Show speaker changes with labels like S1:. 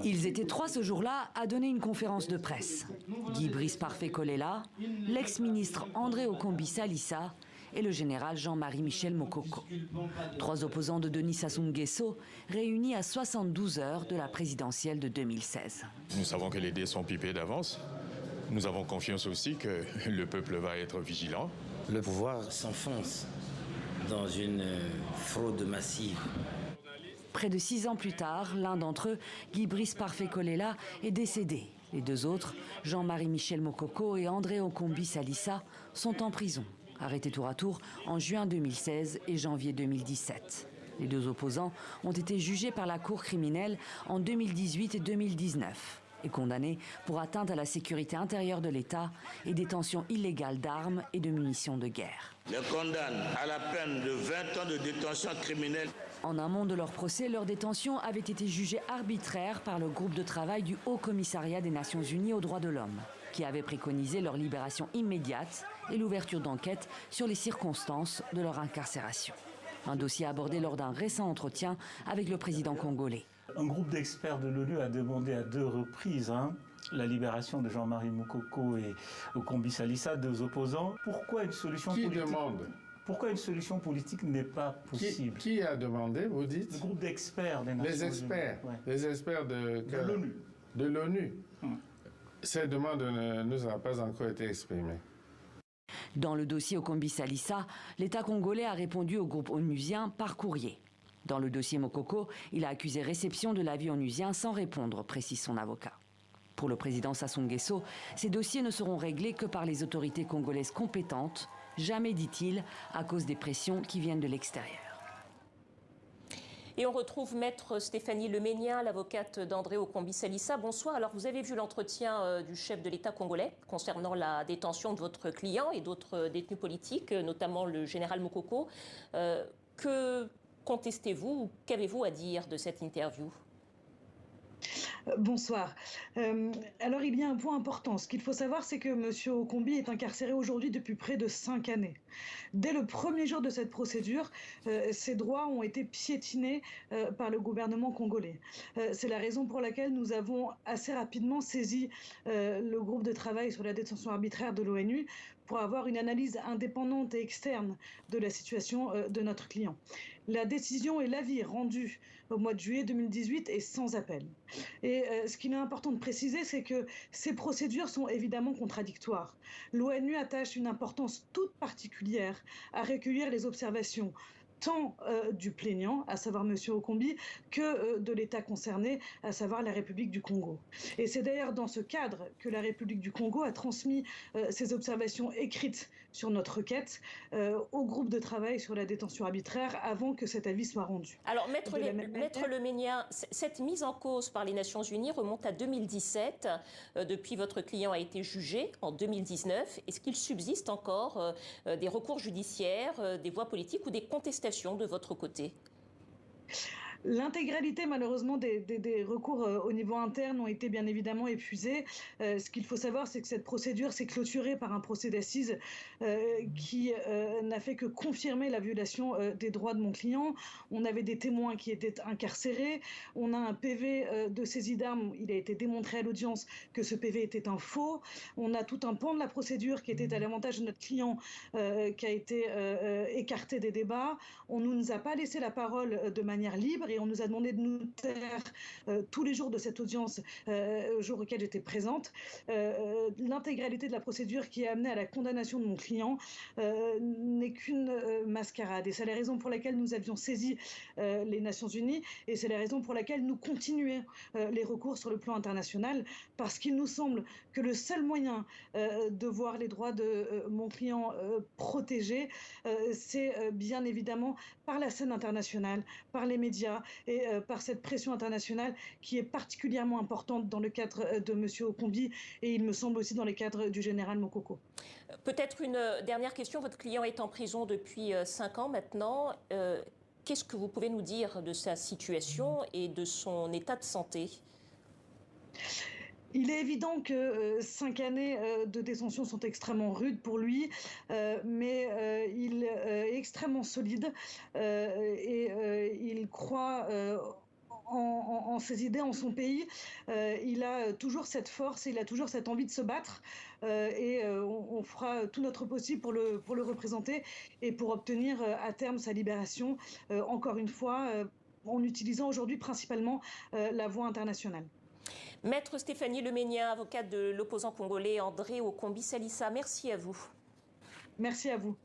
S1: Ils étaient 3 ce jour-là à donner une conférence de presse. Guy Brice Parfait Kolela, l'ex-ministre André Okombi Salissa et le général Jean-Marie Michel Mokoko. 3 opposants de Denis Sassou Nguesso réunis à 72 heures de la présidentielle de 2016.
S2: Nous savons que les dés sont pipés d'avance. Nous avons confiance aussi que le peuple va être vigilant.
S3: Le pouvoir s'enfonce dans une fraude massive.
S1: Près de 6 ans plus tard, l'un d'entre eux, Guy Brice Parfait Kolela, est décédé. Les 2 autres, Jean-Marie Michel Mokoko et André Okombi Salissa, sont en prison, arrêtés tour à tour en juin 2016 et janvier 2017. Les 2 opposants ont été jugés par la Cour criminelle en 2018 et 2019 et condamnés pour atteinte à la sécurité intérieure de l'État et détention illégale d'armes et de munitions de guerre.
S4: Les condamne à la peine de 20 ans de détention criminelle.
S1: En amont de leur procès, leur détention avait été jugée arbitraire par le groupe de travail du Haut Commissariat des Nations Unies aux droits de l'homme, qui avait préconisé leur libération immédiate et l'ouverture d'enquêtes sur les circonstances de leur incarcération. Un dossier abordé lors d'un récent entretien avec le président congolais.
S5: Un groupe d'experts de l'ONU a demandé à 2 reprises la libération de Jean-Marie Mokoko et Okombi Salissa, 2 opposants. Pourquoi une solution politique Pourquoi une solution politique n'est pas possible?
S6: Qui a demandé, vous dites?
S5: Le groupe d'experts des Nations Unies.
S6: Les experts, ouais. Les experts de
S5: l'ONU.
S6: De l'ONU. Cette demande ne nous a pas encore été exprimée.
S1: Dans le dossier Okombi Salissa, l'État congolais a répondu au groupe onusien par courrier. Dans le dossier Mokoko, il a accusé réception de l'avis onusien sans répondre, précise son avocat. Pour le président Sassou Nguesso, ces dossiers ne seront réglés que par les autorités congolaises compétentes, jamais, dit-il, à cause des pressions qui viennent de l'extérieur.
S7: Et on retrouve maître Stéphanie Leménien, l'avocate d'André Okombi Salissa. Bonsoir. Alors vous avez vu l'entretien du chef de l'État congolais concernant la détention de votre client et d'autres détenus politiques, notamment le général Mokoko. Que contestez-vous ou qu'avez-vous à dire de cette interview ?
S8: Bonsoir. Alors il y a un point important. Ce qu'il faut savoir, c'est que M. Okombi est incarcéré aujourd'hui depuis près de 5 années. Dès le premier jour de cette procédure, ses droits ont été piétinés par le gouvernement congolais. C'est la raison pour laquelle nous avons assez rapidement saisi le groupe de travail sur la détention arbitraire de l'ONU pour avoir une analyse indépendante et externe de la situation de notre client. La décision et l'avis rendu au mois de juillet 2018 est sans appel. Et ce qu'il est important de préciser, c'est que ces procédures sont évidemment contradictoires. L'ONU attache une importance toute particulière à recueillir les observations tant du plaignant, à savoir M. Okombi, que de l'État concerné, à savoir la République du Congo. Et c'est d'ailleurs dans ce cadre que la République du Congo a transmis ses observations écrites sur notre requête au groupe de travail sur la détention arbitraire avant que cet avis soit rendu.
S7: Alors, maître Leménien, cette mise en cause par les Nations Unies remonte à 2017. Depuis, votre client a été jugé en 2019. Est-ce qu'il subsiste encore des recours judiciaires, des voies politiques ou des contestations de votre côté?
S8: L'intégralité, malheureusement, des recours au niveau interne ont été bien évidemment épuisés. Ce qu'il faut savoir, c'est que cette procédure s'est clôturée par un procès d'assises qui n'a fait que confirmer la violation des droits de mon client. On avait des témoins qui étaient incarcérés. On a un PV de saisie d'armes. Il a été démontré à l'audience que ce PV était un faux. On a tout un pan de la procédure qui était à l'avantage de notre client qui a été écarté des débats. On ne nous a pas laissé la parole de manière libre et on nous a demandé de nous taire tous les jours de cette audience, jour auquel j'étais présente. L'intégralité de la procédure qui a amené à la condamnation de mon client n'est qu'une mascarade. Et c'est la raison pour laquelle nous avions saisi les Nations Unies et c'est la raison pour laquelle nous continuons les recours sur le plan international, parce qu'il nous semble que le seul moyen de voir les droits de mon client protégés, c'est bien évidemment par la scène internationale, par les médias et par cette pression internationale qui est particulièrement importante dans le cadre de M. Okombi et il me semble aussi dans le cadre du général Mokoko.
S7: Peut-être une dernière question. Votre client est en prison depuis 5 ans maintenant. Qu'est-ce que vous pouvez nous dire de sa situation et de son état de santé ?
S8: Il est évident que 5 années de détention sont extrêmement rudes pour lui, mais il est extrêmement solide et il croit en ses idées, en son pays. Il a toujours cette force, il a toujours cette envie de se battre. Et on fera tout notre possible pour le représenter et pour obtenir à terme sa libération, encore une fois, en utilisant aujourd'hui principalement la voie internationale.
S7: Maître Stéphanie Leménia, avocate de l'opposant congolais André Okombi Salissa, merci à vous.
S8: Merci à vous.